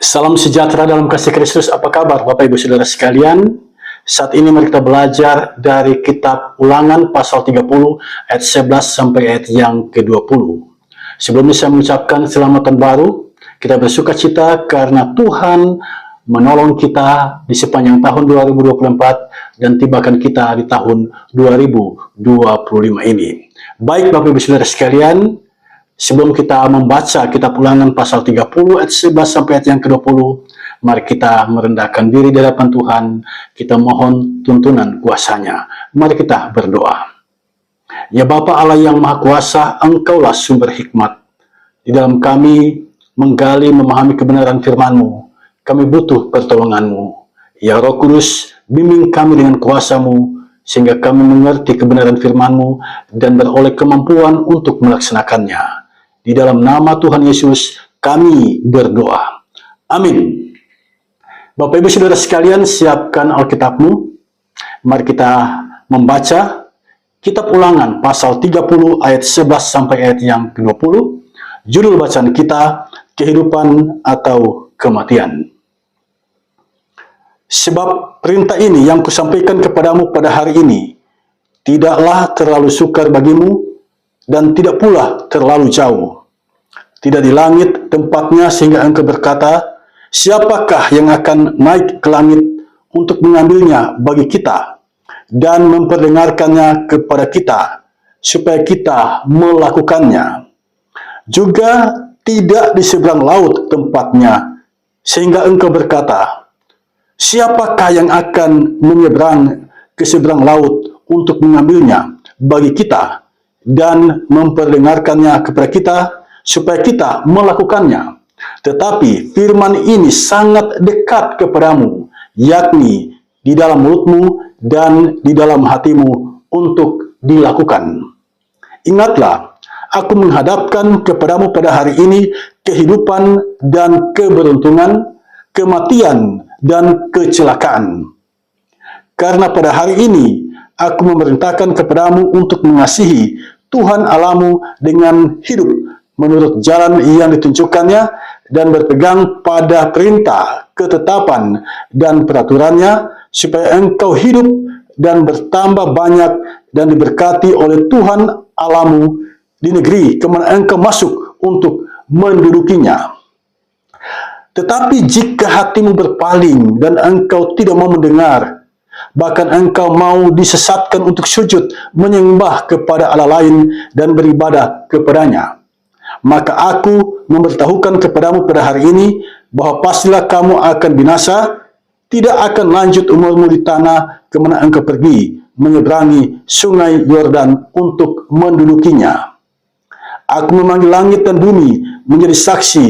Salam sejahtera dalam kasih Kristus. Apa kabar Bapak Ibu Saudara sekalian? Saat ini mari kita belajar dari kitab Ulangan pasal 30 ayat 11 sampai ayat yang ke-20. Sebelumnya saya mengucapkan selamat tahun baru. Kita bersuka cita karena Tuhan menolong kita di sepanjang tahun 2024 dan tibakan kita di tahun 2025 ini. Baik Bapak Ibu Saudara sekalian, sebelum kita membaca kitab Ulangan pasal 30 ayat 11 sampai ayat yang ke-20, mari kita merendahkan diri di hadapan Tuhan, kita mohon tuntunan kuasa-Nya. Mari kita berdoa. Ya Bapa Allah yang Maha Kuasa, Engkaulah sumber hikmat. Di dalam kami menggali, memahami kebenaran firman-Mu, kami butuh pertolongan-Mu. Ya Roh Kudus, bimbing kami dengan kuasa-Mu, sehingga kami mengerti kebenaran firman-Mu dan beroleh kemampuan untuk melaksanakannya. Di dalam nama Tuhan Yesus, kami berdoa. Amin. Bapak Ibu Saudara sekalian, siapkan Alkitabmu. Mari kita membaca kitab Ulangan pasal 30 ayat 11 sampai ayat yang ke-20. Judul bacaan kita, kehidupan atau kematian. Sebab perintah ini yang kusampaikan kepadamu pada hari ini tidaklah terlalu sukar bagimu dan tidak pula terlalu jauh. Tidak di langit tempatnya sehingga engkau berkata, siapakah yang akan naik ke langit untuk mengambilnya bagi kita dan memperdengarkannya kepada kita supaya kita melakukannya. Juga tidak di seberang laut tempatnya sehingga engkau berkata, siapakah yang akan menyeberang ke seberang laut untuk mengambilnya bagi kita dan memperdengarkannya kepada kita supaya kita melakukannya. Tetapi firman ini sangat dekat kepadamu, yakni di dalam mulutmu dan di dalam hatimu untuk dilakukan. Ingatlah, aku menghadapkan kepadamu pada hari ini kehidupan dan keberuntungan, kematian dan kecelakaan. Karena pada hari ini aku memerintahkan kepadamu untuk mengasihi Tuhan Allahmu dengan hidup menurut jalan yang ditunjukkannya dan berpegang pada perintah, ketetapan, dan peraturannya supaya engkau hidup dan bertambah banyak dan diberkati oleh Tuhan Allahmu di negeri kemana engkau masuk untuk mendudukinya. Tetapi jika hatimu berpaling dan engkau tidak mau mendengar, bahkan engkau mau disesatkan untuk sujud menyembah kepada Allah lain dan beribadah kepadanya, maka aku memberitahukan kepadamu pada hari ini bahwa pastilah kamu akan binasa, tidak akan lanjut umurmu di tanah kemana engkau pergi menyeberangi sungai Yordan untuk mendudukinya. Aku memanggil langit dan bumi menjadi saksi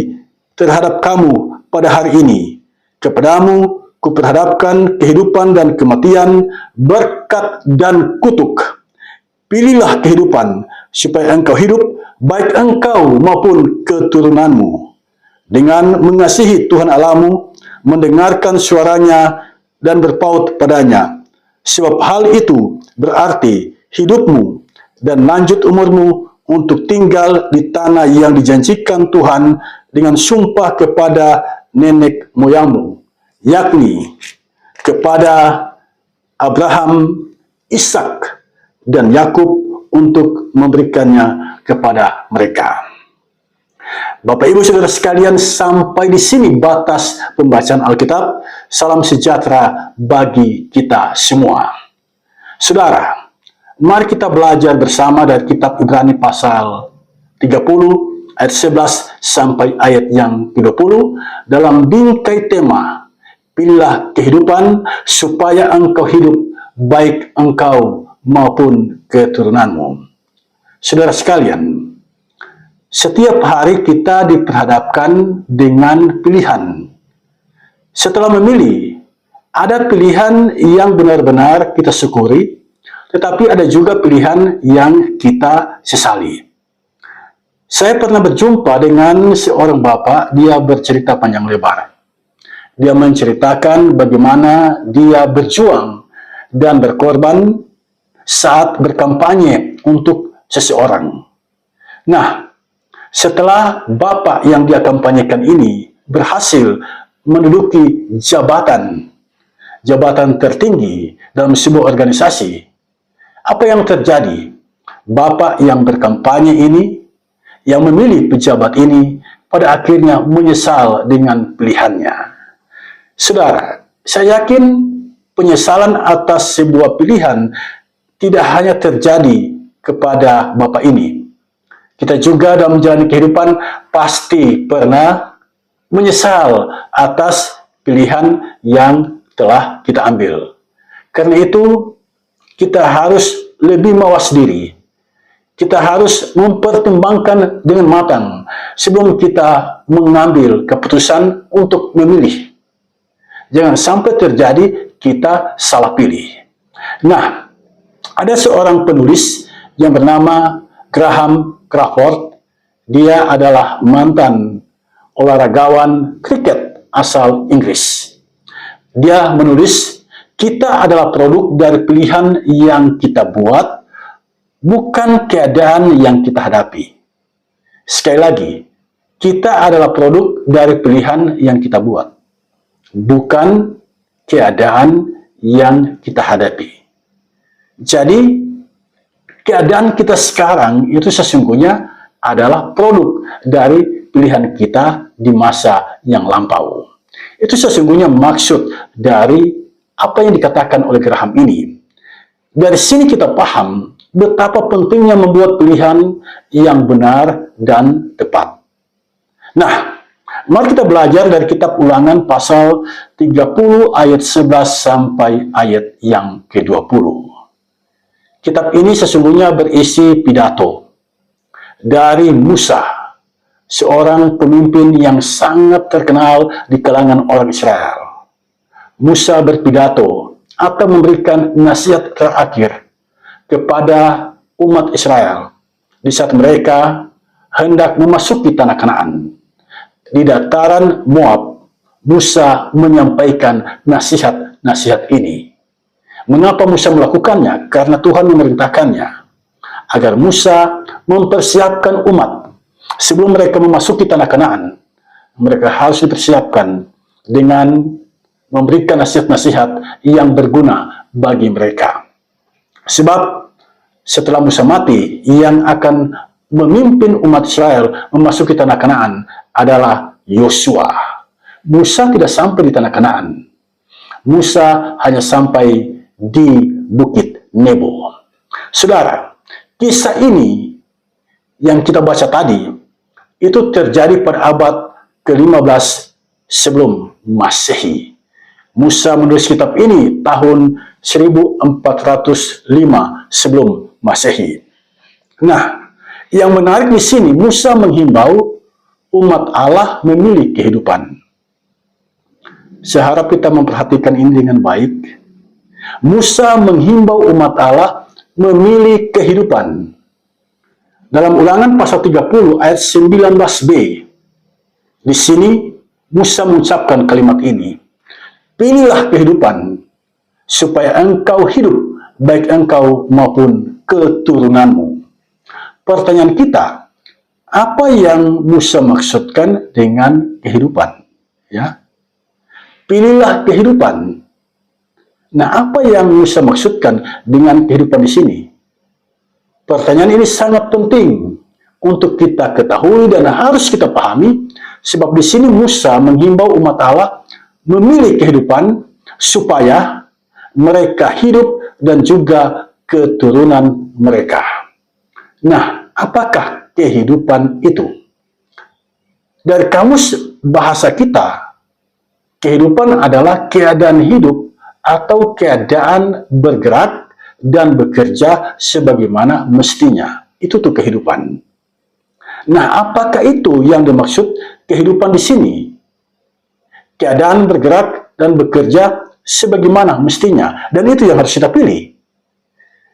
terhadap kamu pada hari ini. Kepadamu kuperhadapkan kehidupan dan kematian, berkat dan kutuk. Pilihlah kehidupan supaya engkau hidup, baik engkau maupun keturunanmu, dengan mengasihi Tuhan Allahmu, mendengarkan suaranya dan berpaut padanya. Sebab hal itu berarti hidupmu dan lanjut umurmu untuk tinggal di tanah yang dijanjikan Tuhan dengan sumpah kepada nenek moyangmu, yakni kepada Abraham, Ishak, dan Yakub untuk memberikannya kepada mereka. Bapak Ibu Saudara sekalian, sampai di sini batas pembacaan Alkitab. Salam sejahtera bagi kita semua. Saudara, mari kita belajar bersama dari kitab Ibrani pasal 30 ayat 11 sampai ayat yang ke-20 dalam bingkai tema, pilihlah kehidupan supaya engkau hidup, baik engkau maupun keturunanmu. Saudara sekalian, setiap hari kita diperhadapkan dengan pilihan. Setelah memilih, ada pilihan yang benar-benar kita syukuri, tetapi ada juga pilihan yang kita sesali. Saya pernah berjumpa dengan seorang bapak, dia bercerita panjang lebar. Dia menceritakan bagaimana dia berjuang dan berkorban saat berkampanye untuk seseorang. Nah, setelah bapak yang dia kampanyekan ini berhasil menduduki jabatan tertinggi dalam sebuah organisasi, apa yang terjadi? Bapak yang berkampanye ini, yang memilih pejabat ini, pada akhirnya menyesal dengan pilihannya. Saudara, saya yakin penyesalan atas sebuah pilihan tidak hanya terjadi kepada Bapak ini. Kita juga dalam menjalani kehidupan pasti pernah menyesal atas pilihan yang telah kita ambil. Karena itu, kita harus lebih mawas diri. Kita harus mempertimbangkan dengan matang sebelum kita mengambil keputusan untuk memilih. Jangan sampai terjadi kita salah pilih. Nah, ada seorang penulis yang bernama Graham Crawford. Dia adalah mantan olahragawan kriket asal Inggris. Dia menulis, kita adalah produk dari pilihan yang kita buat, bukan keadaan yang kita hadapi. Sekali lagi, kita adalah produk dari pilihan yang kita buat, bukan keadaan yang kita hadapi. Jadi, keadaan kita sekarang itu sesungguhnya adalah produk dari pilihan kita di masa yang lampau. Itu sesungguhnya maksud dari apa yang dikatakan oleh Graham ini. Dari sini kita paham betapa pentingnya membuat pilihan yang benar dan tepat. Nah, mari kita belajar dari kitab Ulangan pasal 30 ayat 11 sampai ayat yang ke-20. Kitab ini sesungguhnya berisi pidato dari Musa, seorang pemimpin yang sangat terkenal di kalangan orang Israel. Musa berpidato atau memberikan nasihat terakhir kepada umat Israel di saat mereka hendak memasuki tanah Kanaan. Di dataran Moab, Musa menyampaikan nasihat-nasihat ini. Mengapa Musa melakukannya? Karena Tuhan memerintahkannya agar Musa mempersiapkan umat sebelum mereka memasuki tanah Kanaan. Mereka harus dipersiapkan dengan memberikan nasihat-nasihat yang berguna bagi mereka. Sebab setelah Musa mati, yang akan memimpin umat Israel memasuki tanah Kanaan adalah Yosua. Musa tidak sampai di tanah Kanaan. Musa hanya sampai di Bukit Nebo. Saudara, kisah ini yang kita baca tadi, itu terjadi pada abad ke-15 sebelum Masehi. Musa menulis kitab ini tahun 1405 sebelum Masehi. Nah, yang menarik di sini, Musa menghimbau umat Allah memilih kehidupan. Saya harap kita memperhatikan ini dengan baik. Musa menghimbau umat Allah memilih kehidupan. Dalam Ulangan pasal 30 ayat 19b, di sini Musa mengucapkan kalimat ini, pilihlah kehidupan, supaya engkau hidup, baik engkau maupun keturunanmu. Pertanyaan kita, apa yang Musa maksudkan dengan kehidupan? Ya, pilihlah kehidupan. Nah, apa yang Musa maksudkan dengan kehidupan di sini? Pertanyaan ini sangat penting untuk kita ketahui dan harus kita pahami, sebab di sini Musa menghimbau umat Allah memilih kehidupan supaya mereka hidup dan juga keturunan mereka. Nah, apakah kehidupan itu? Dari kamus bahasa kita, kehidupan adalah keadaan hidup atau keadaan bergerak dan bekerja sebagaimana mestinya. Itu tuh kehidupan. Nah, apakah itu yang dimaksud kehidupan di sini? Keadaan bergerak dan bekerja sebagaimana mestinya. Dan itu yang harus kita pilih.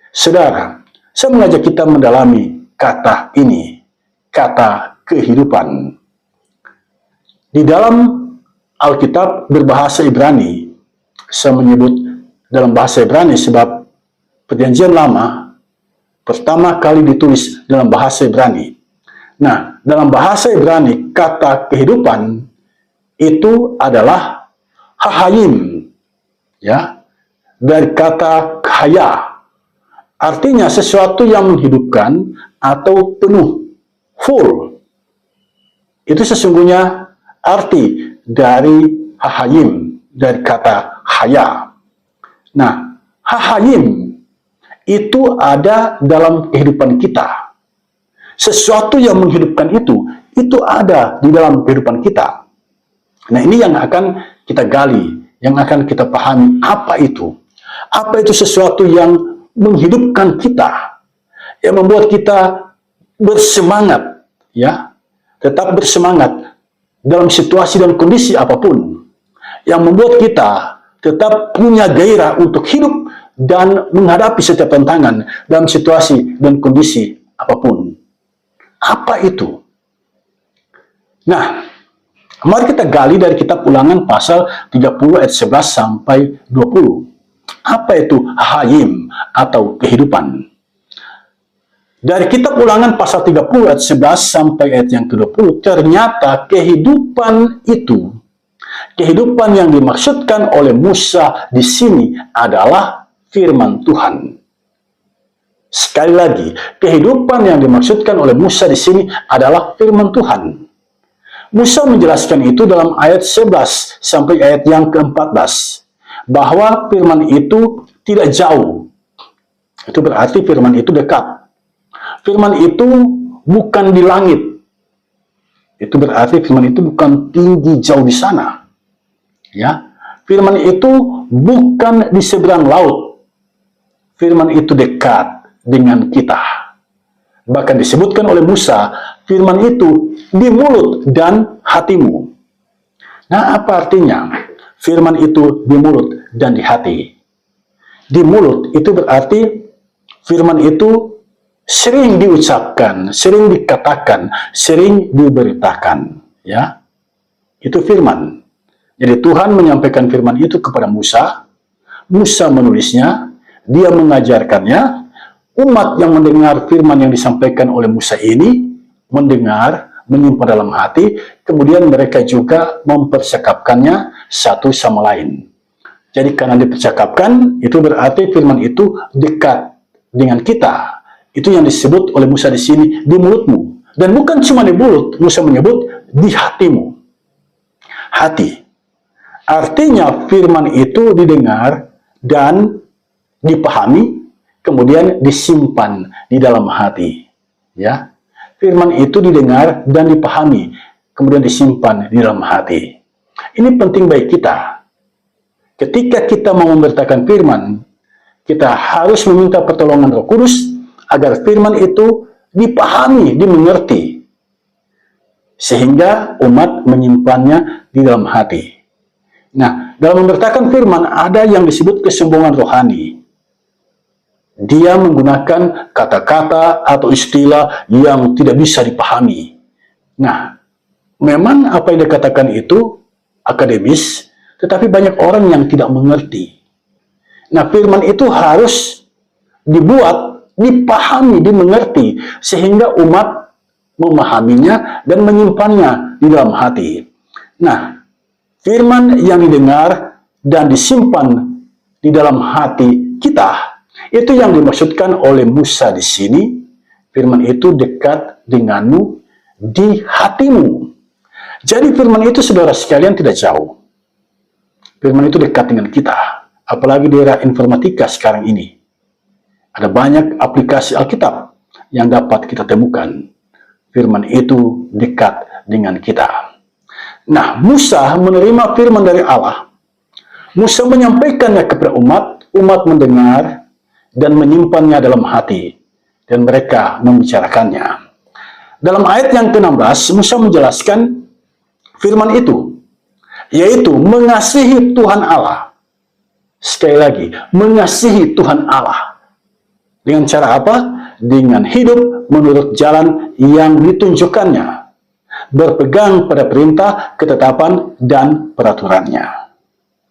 Saudara, saya mengajak kita mendalami kata ini, kata kehidupan. Di dalam Alkitab berbahasa Ibrani, saya menyebut dalam bahasa Ibrani sebab Perjanjian Lama pertama kali ditulis dalam bahasa Ibrani. Nah, dalam bahasa Ibrani, kata kehidupan itu adalah hahayim, ya, dari kata haya, artinya sesuatu yang menghidupkan atau penuh, full. Itu sesungguhnya arti dari hahayim, dari kata haya. Nah, hahayim itu ada dalam kehidupan kita. Sesuatu yang menghidupkan itu ada di dalam kehidupan kita. Nah, ini yang akan kita gali, yang akan kita pahami apa itu. Apa itu sesuatu yang menghidupkan kita, yang membuat kita bersemangat, ya, tetap bersemangat dalam situasi dan kondisi apapun, yang membuat kita tetap punya gairah untuk hidup dan menghadapi setiap tantangan dalam situasi dan kondisi apapun. Apa itu? Nah, mari kita gali dari kitab Ulangan pasal 30 ayat 11 sampai 20. Apa itu hahayim atau kehidupan? Dari kitab Ulangan pasal 30 ayat 11 sampai ayat yang ke-20, ternyata kehidupan itu, kehidupan yang dimaksudkan oleh Musa di sini adalah firman Tuhan. Sekali lagi, kehidupan yang dimaksudkan oleh Musa di sini adalah firman Tuhan. Musa menjelaskan itu dalam ayat 11 sampai ayat yang ke-14, bahwa firman itu tidak jauh. Itu berarti firman itu dekat. Firman itu bukan di langit. Itu berarti firman itu bukan tinggi jauh di sana. Ya, firman itu bukan di seberang laut. Firman itu dekat dengan kita. Bahkan disebutkan oleh Musa, firman itu di mulut dan hatimu. Nah, apa artinya firman itu di mulut dan di hati? Di mulut itu berarti firman itu sering diucapkan, sering dikatakan, sering diberitakan, ya. Itu firman. Jadi Tuhan menyampaikan firman itu kepada Musa. Musa menulisnya, dia mengajarkannya. Umat yang mendengar firman yang disampaikan oleh Musa ini, mendengar, menyimpan dalam hati, kemudian mereka juga mempercakapkannya satu sama lain. Jadi karena dipercakapkan, itu berarti firman itu dekat dengan kita. Itu yang disebut oleh Musa di sini, di mulutmu. Dan bukan cuma di mulut, Musa menyebut di hatimu. Hati. Artinya firman itu didengar dan dipahami, kemudian disimpan di dalam hati. Ya, firman itu didengar dan dipahami, kemudian disimpan di dalam hati. Ini penting bagi kita. Ketika kita mau memberitakan firman, kita harus meminta pertolongan Roh Kudus agar firman itu dipahami, dimengerti, sehingga umat menyimpannya di dalam hati. Nah, dalam memberitakan firman ada yang disebut kesombongan rohani. Dia menggunakan kata-kata atau istilah yang tidak bisa dipahami. Nah, memang apa yang dikatakan itu akademis, tetapi banyak orang yang tidak mengerti. Nah, firman itu harus dibuat, dipahami, dimengerti, sehingga umat memahaminya dan menyimpannya di dalam hati. Nah, firman yang didengar dan disimpan di dalam hati kita, itu yang dimaksudkan oleh Musa di sini. Firman itu dekat denganmu, di hatimu. Jadi firman itu, saudara sekalian, tidak jauh. Firman itu dekat dengan kita. Apalagi di era informatika sekarang ini. Ada banyak aplikasi Alkitab yang dapat kita temukan. Firman itu dekat dengan kita. Nah, Musa menerima firman dari Allah. Musa menyampaikannya kepada umat. Umat mendengar dan menyimpannya dalam hati, dan mereka membicarakannya. Dalam ayat yang ke-16, Musa menjelaskan firman itu, yaitu mengasihi Tuhan Allah. Sekali lagi, mengasihi Tuhan Allah. Dengan cara apa? Dengan hidup menurut jalan yang ditunjukkannya, berpegang pada perintah, ketetapan, dan peraturannya.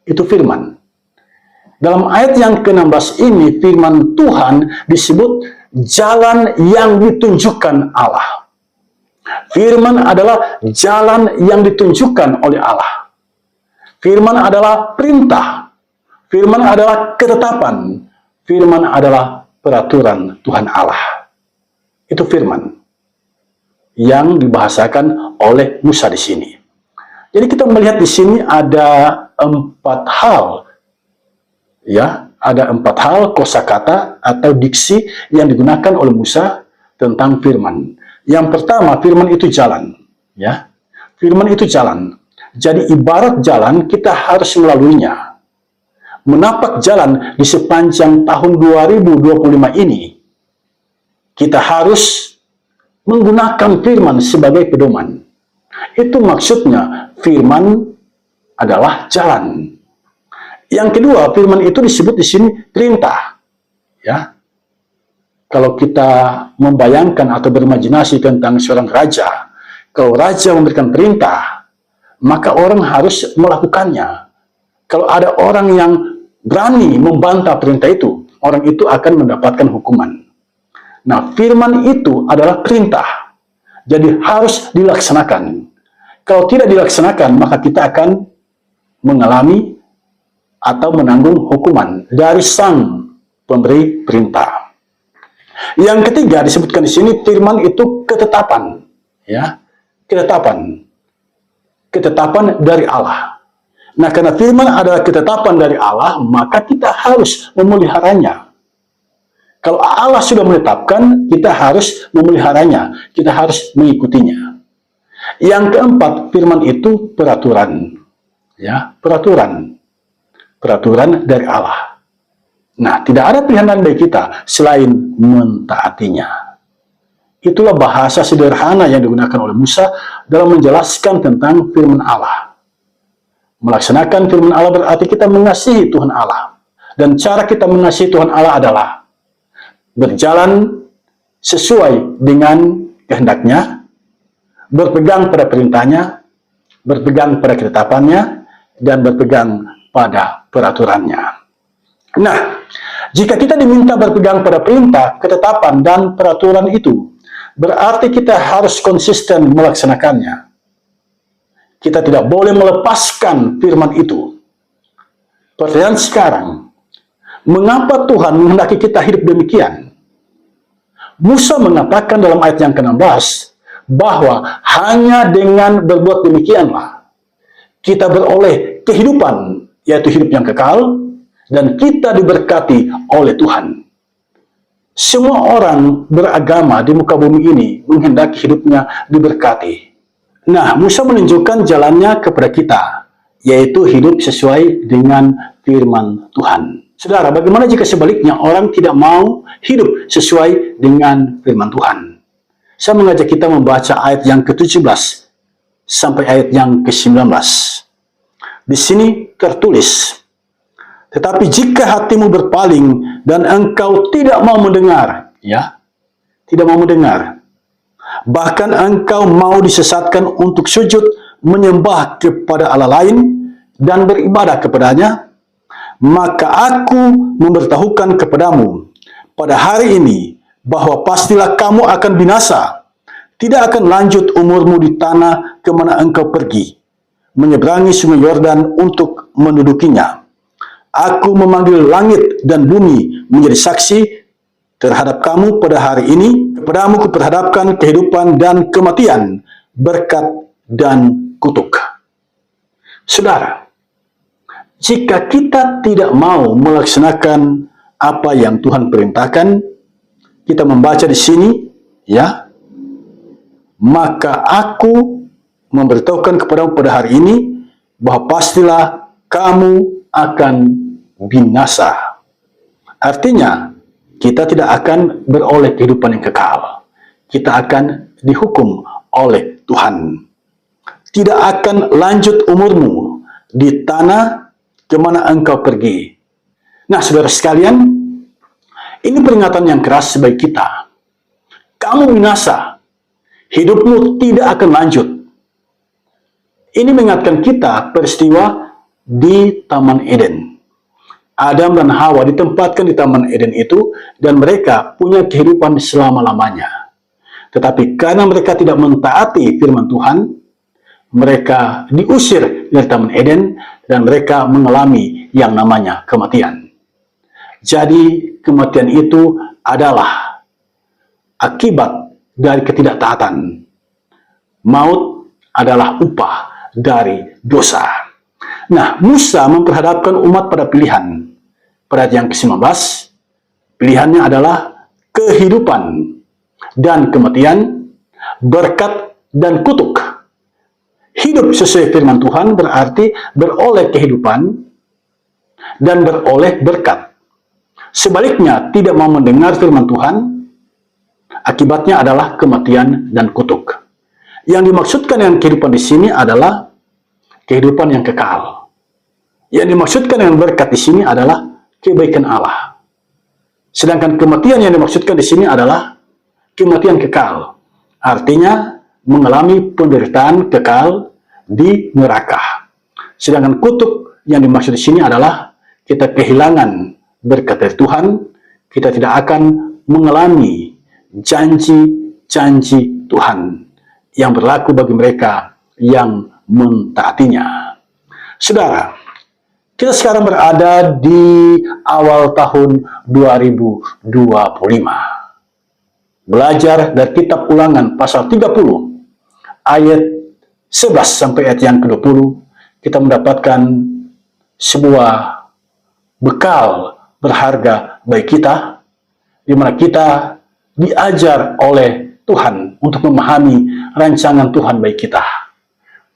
Itu firman. Dalam ayat yang ke-16 ini, firman Tuhan disebut jalan yang ditunjukkan Allah. Firman adalah jalan yang ditunjukkan oleh Allah. Firman adalah perintah. Firman adalah ketetapan. Firman adalah peraturan Tuhan Allah. Itu firman yang dibahasakan oleh Musa di sini. Jadi kita melihat di sini ada 4 hal, ya, ada 4 hal kosakata atau diksi yang digunakan oleh Musa tentang firman. Yang pertama, firman itu jalan, ya. Firman itu jalan. Jadi ibarat jalan, kita harus melaluinya. Menapak jalan di sepanjang tahun 2025 ini, kita harus menggunakan firman sebagai pedoman. Itu maksudnya, firman adalah jalan. Yang kedua, firman itu disebut di sini perintah, ya. Kalau kita membayangkan atau berimajinasi tentang seorang raja, kalau raja memberikan perintah, maka orang harus melakukannya. Kalau ada orang yang berani membantah perintah itu, orang itu akan mendapatkan hukuman. Nah, firman itu adalah perintah, jadi harus dilaksanakan. Kalau tidak dilaksanakan, maka kita akan mengalami atau menanggung hukuman dari sang pemberi perintah. Yang ketiga disebutkan di sini, firman itu ketetapan, ya, ketetapan dari Allah. Nah, karena firman adalah ketetapan dari Allah, maka kita harus memeliharanya. Kalau Allah sudah menetapkan, kita harus memeliharanya, kita harus mengikutinya. Yang keempat, firman itu peraturan, ya, peraturan dari Allah. Nah, tidak ada pilihan lain bagi kita selain mentaatinya. Itulah bahasa sederhana yang digunakan oleh Musa dalam menjelaskan tentang firman Allah. Melaksanakan firman Allah berarti kita mengasihi Tuhan Allah. Dan cara kita mengasihi Tuhan Allah adalah berjalan sesuai dengan kehendaknya, berpegang pada perintahnya, berpegang pada ketetapannya, dan berpegang pada peraturannya. Nah, jika kita diminta berpegang pada perintah, ketetapan, dan peraturan itu, berarti kita harus konsisten melaksanakannya. Kita tidak boleh melepaskan firman itu. Pertanyaan sekarang, mengapa Tuhan menghendaki kita hidup demikian? Musa mengatakan dalam ayat yang ke-16, bahwa hanya dengan berbuat demikianlah kita beroleh kehidupan, yaitu hidup yang kekal, dan kita diberkati oleh Tuhan. Semua orang beragama di muka bumi ini menghendaki hidupnya diberkati. Nah, Musa menunjukkan jalannya kepada kita, yaitu hidup sesuai dengan firman Tuhan. Saudara, bagaimana jika sebaliknya orang tidak mau hidup sesuai dengan firman Tuhan? Saya mengajak kita membaca ayat yang ke-17 sampai ayat yang ke-19. Di sini tertulis, tetapi jika hatimu berpaling dan engkau tidak mau mendengar, ya, tidak mau mendengar, bahkan engkau mau disesatkan untuk sujud menyembah kepada Allah lain dan beribadah kepadanya, maka aku memberitahukan kepadamu pada hari ini bahwa pastilah kamu akan binasa. Tidak akan lanjut umurmu di tanah kemana engkau pergi, menyeberangi sungai Yordan untuk mendudukinya. Aku memanggil langit dan bumi menjadi saksi terhadap kamu pada hari ini. Kepadamu kuperhadapkan kehidupan dan kematian, berkat dan kutuk. Saudara, jika kita tidak mau melaksanakan apa yang Tuhan perintahkan, kita membaca di sini, ya, maka aku memberitahukan kepadamu pada hari ini bahwa pastilah kamu akan binasa. Artinya, kita tidak akan beroleh kehidupan yang kekal. Kita akan dihukum oleh Tuhan. Tidak akan lanjut umurmu di tanah kemana engkau pergi. Nah, saudara sekalian, ini peringatan yang keras bagi kita. Kamu binasa. Hidupmu tidak akan lanjut. Ini mengingatkan kita peristiwa di Taman Eden. Adam dan Hawa ditempatkan di Taman Eden itu, dan mereka punya kehidupan selama-lamanya. Tetapi karena mereka tidak mentaati firman Tuhan, mereka diusir dari Taman Eden dan mereka mengalami yang namanya kematian. Jadi kematian itu adalah akibat dari ketidaktaatan. Maut adalah upah dari dosa. Nah, Musa memperhadapkan umat pada pilihan. Pada ayat yang ke-19, pilihannya adalah kehidupan dan kematian, berkat dan kutuk. Hidup sesuai firman Tuhan berarti beroleh kehidupan dan beroleh berkat. Sebaliknya, tidak mau mendengar firman Tuhan, akibatnya adalah kematian dan kutuk. Yang dimaksudkan dengan kehidupan di sini adalah kehidupan yang kekal. Yang dimaksudkan dengan berkat di sini adalah kebaikan Allah. Sedangkan kematian yang dimaksudkan di sini adalah kematian kekal. Artinya mengalami penderitaan kekal di neraka. Sedangkan kutuk yang dimaksud di sini adalah kita kehilangan berkat dari Tuhan, kita tidak akan mengalami janji-janji Tuhan yang berlaku bagi mereka yang mentaatinya. Saudara, kita sekarang berada di awal tahun 2025. Belajar dari kitab Ulangan pasal 30 ayat 11 sampai ayat yang ke-20, kita mendapatkan sebuah bekal berharga bagi kita, di mana kita diajar oleh Tuhan untuk memahami rancangan Tuhan bagi kita.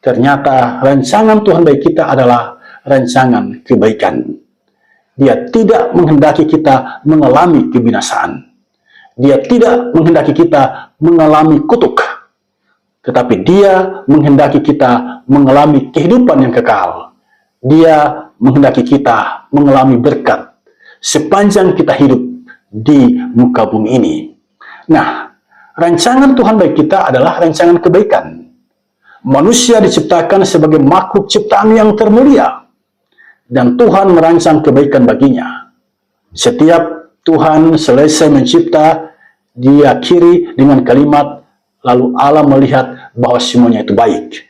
Ternyata rancangan Tuhan bagi kita adalah rancangan kebaikan. Dia tidak menghendaki kita mengalami kebinasaan. Dia tidak menghendaki kita mengalami kutuk. Tetapi dia menghendaki kita mengalami kehidupan yang kekal. Dia menghendaki kita mengalami berkat sepanjang kita hidup di muka bumi ini. Nah, rancangan Tuhan bagi kita adalah rancangan kebaikan. Manusia diciptakan sebagai makhluk ciptaan yang termulia, dan Tuhan merancang kebaikan baginya. Setiap Tuhan selesai mencipta, diakhiri dengan kalimat, lalu Allah melihat bahwa semuanya itu baik.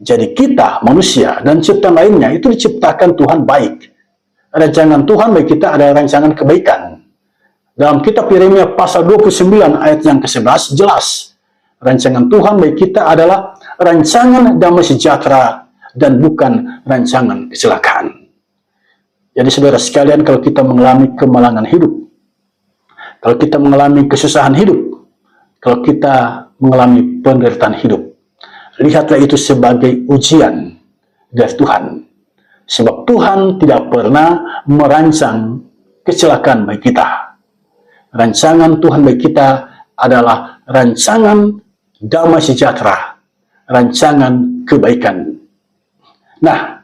Jadi kita, manusia, dan ciptaan lainnya itu diciptakan Tuhan baik. Rancangan Tuhan bagi kita adalah rancangan kebaikan. Dalam kitab Yeremia pasal 29 ayat yang ke-11 jelas, rancangan Tuhan bagi kita adalah rancangan damai sejahtera dan bukan rancangan kecelakaan. Jadi saudara sekalian, kalau kita mengalami kemalangan hidup, kalau kita mengalami kesusahan hidup, kalau kita mengalami penderitaan hidup, lihatlah itu sebagai ujian dari Tuhan. Sebab Tuhan tidak pernah merancang kecelakaan bagi kita. Rancangan Tuhan bagi kita adalah rancangan damai sejahtera, rancangan kebaikan. Nah,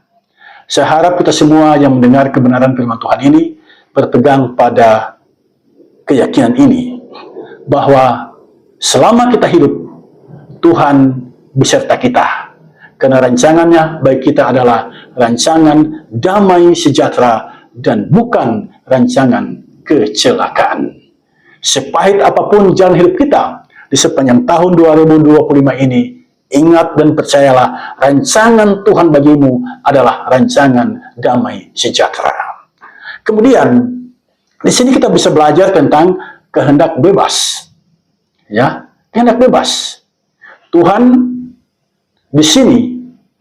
saya harap kita semua yang mendengar kebenaran firman Tuhan ini berpegang pada keyakinan ini, bahwa selama kita hidup, Tuhan beserta kita. Karena rancangannya bagi kita adalah rancangan damai sejahtera dan bukan rancangan kecelakaan. Sepahit apapun jalan hidup kita di sepanjang tahun 2025 ini, ingat dan percayalah, rancangan Tuhan bagimu adalah rancangan damai sejahtera. Kemudian, di sini kita bisa belajar tentang kehendak bebas. Ya, kehendak bebas. Tuhan di sini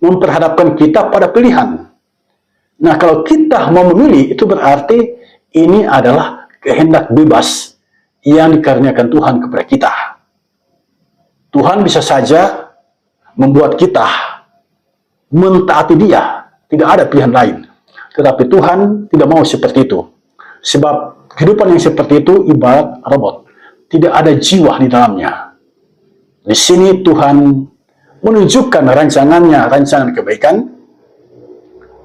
memperhadapkan kita pada pilihan. Nah, kalau kita mau memilih, itu berarti ini adalah kehendak bebas yang dikaruniakan Tuhan kepada kita. Tuhan bisa saja membuat kita mentaati Dia, tidak ada pilihan lain. Tetapi Tuhan tidak mau seperti itu. Sebab kehidupan yang seperti itu ibarat robot, tidak ada jiwa di dalamnya. Di sini Tuhan menunjukkan rancangannya, rancangan kebaikan.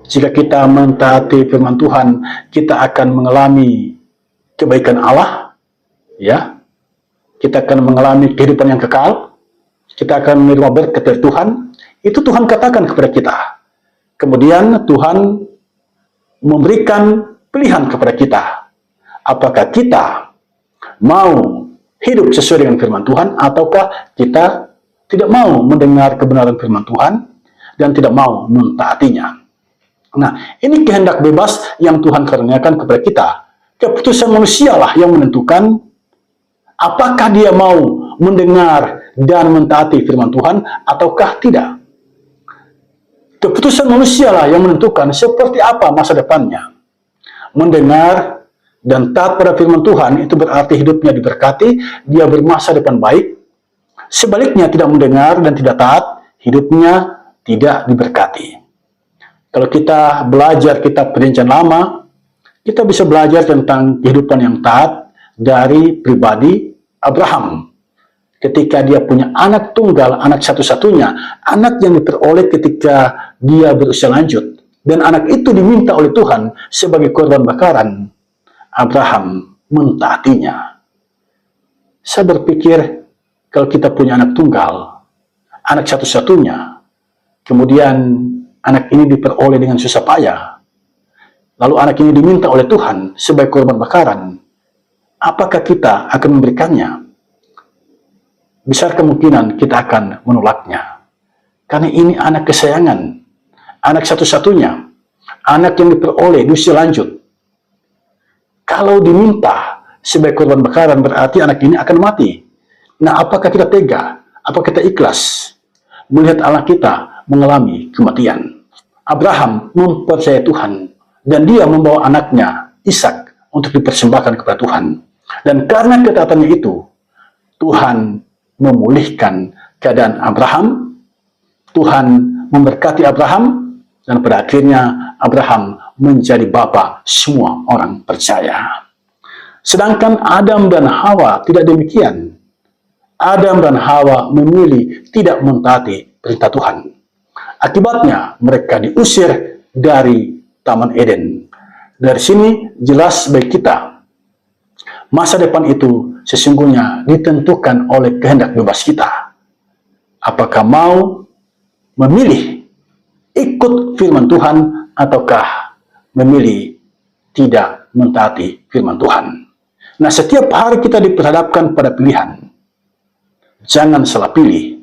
Jika kita mentaati firman Tuhan, kita akan mengalami kebaikan Allah, ya. Kita akan mengalami kehidupan yang kekal. Kita akan menerima berkat dari Tuhan. Itu Tuhan katakan kepada kita. Kemudian Tuhan memberikan pilihan kepada kita. Apakah kita mau hidup sesuai dengan firman Tuhan, ataukah kita tidak mau mendengar kebenaran firman Tuhan dan tidak mau mentaatinya. Nah, ini kehendak bebas yang Tuhan karuniakan kepada kita. Keputusan manusialah yang menentukan apakah dia mau mendengar dan mentaati firman Tuhan ataukah tidak. Keputusan manusialah yang menentukan seperti apa masa depannya. Mendengar dan taat pada firman Tuhan itu berarti hidupnya diberkati, dia bermasa depan baik. Sebaliknya tidak mendengar dan tidak taat, hidupnya tidak diberkati. Kalau kita belajar kitab Perjanjian Lama, kita bisa belajar tentang kehidupan yang taat dari pribadi Abraham. Ketika dia punya anak tunggal, anak satu-satunya, anak yang diperoleh ketika dia berusia lanjut, dan anak itu diminta oleh Tuhan sebagai korban bakaran, Abraham mentaatinya. Saya berpikir, kalau kita punya anak tunggal, anak satu-satunya, kemudian anak ini diperoleh dengan susah payah, lalu anak ini diminta oleh Tuhan sebagai korban bakaran, apakah kita akan memberikannya? Besar kemungkinan kita akan menolaknya. Karena ini anak kesayangan, anak satu-satunya, anak yang diperoleh di usia lanjut. Kalau diminta sebagai korban bakaran berarti anak ini akan mati. Nah, apakah kita tega? Apakah kita ikhlas melihat anak kita mengalami kematian? Abraham mempercayai Tuhan dan dia membawa anaknya Ishak untuk dipersembahkan kepada Tuhan. Dan karena ketaatannya itu, Tuhan memulihkan keadaan Abraham, Tuhan memberkati Abraham, dan pada akhirnya Abraham menjadi bapa semua orang percaya. Sedangkan Adam dan Hawa tidak demikian. Adam dan Hawa memilih tidak mentaati perintah Tuhan. Akibatnya mereka diusir dari Taman Eden. Dari sini jelas bagi kita, masa depan itu sesungguhnya ditentukan oleh kehendak bebas kita. Apakah mau memilih ikut firman Tuhan ataukah memilih tidak mentaati firman Tuhan. Nah, setiap hari kita diperhadapkan pada pilihan. Jangan salah pilih.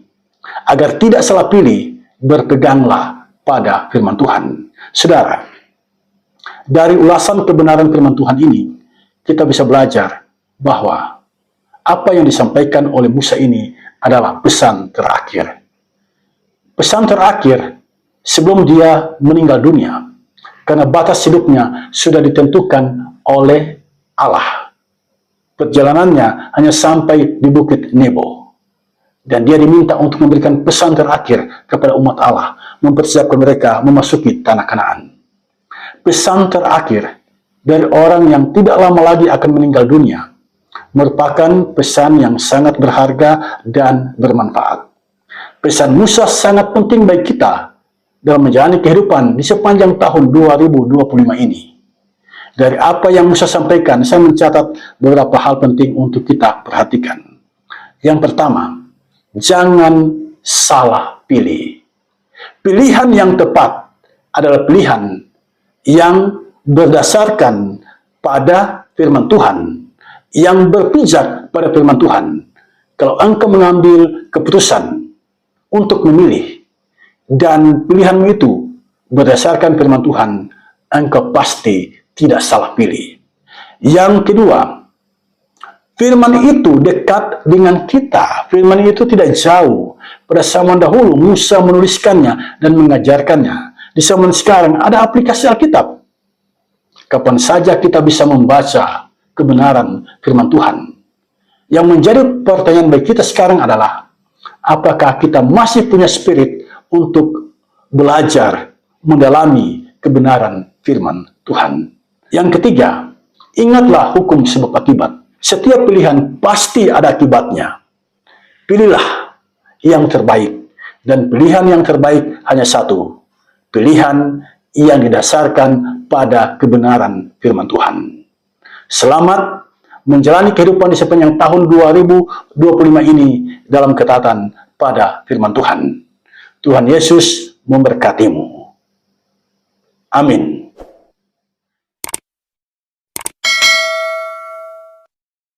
Agar tidak salah pilih, berpeganglah pada firman Tuhan. Saudara, dari ulasan kebenaran firman Tuhan ini, kita bisa belajar bahwa apa yang disampaikan oleh Musa ini adalah pesan terakhir. Pesan terakhir sebelum dia meninggal dunia, karena batas hidupnya sudah ditentukan oleh Allah. Perjalanannya hanya sampai di Bukit Nebo. Dan dia diminta untuk memberikan pesan terakhir kepada umat Allah, mempersiapkan mereka memasuki tanah Kanaan. Pesan terakhir dari orang yang tidak lama lagi akan meninggal dunia merupakan pesan yang sangat berharga dan bermanfaat. Pesan Musa sangat penting bagi kita dalam menjalani kehidupan di sepanjang tahun 2025 ini. Dari apa yang Musa sampaikan, saya mencatat beberapa hal penting untuk kita perhatikan. Yang pertama, jangan salah pilih. Pilihan yang tepat adalah pilihan yang berdasarkan pada firman Tuhan, yang berpijak pada firman Tuhan. Kalau engkau mengambil keputusan untuk memilih, dan pilihanmu itu berdasarkan firman Tuhan, engkau pasti tidak salah pilih. Yang kedua, firman itu dekat dengan kita. Firman itu tidak jauh. Pada zaman dahulu Musa menuliskannya dan mengajarkannya. Di zaman sekarang ada aplikasi Alkitab. Kapan saja kita bisa membaca kebenaran firman Tuhan. Yang menjadi pertanyaan bagi kita sekarang adalah, apakah kita masih punya spirit untuk belajar, mendalami kebenaran firman Tuhan? Yang ketiga, ingatlah hukum sebab akibat. Setiap pilihan pasti ada akibatnya. Pilihlah yang terbaik. Dan pilihan yang terbaik hanya satu. Pilihan yang didasarkan pada kebenaran firman Tuhan. Selamat menjalani kehidupan di sepanjang tahun 2025 ini dalam ketaatan pada firman Tuhan. Tuhan Yesus memberkatimu. Amin.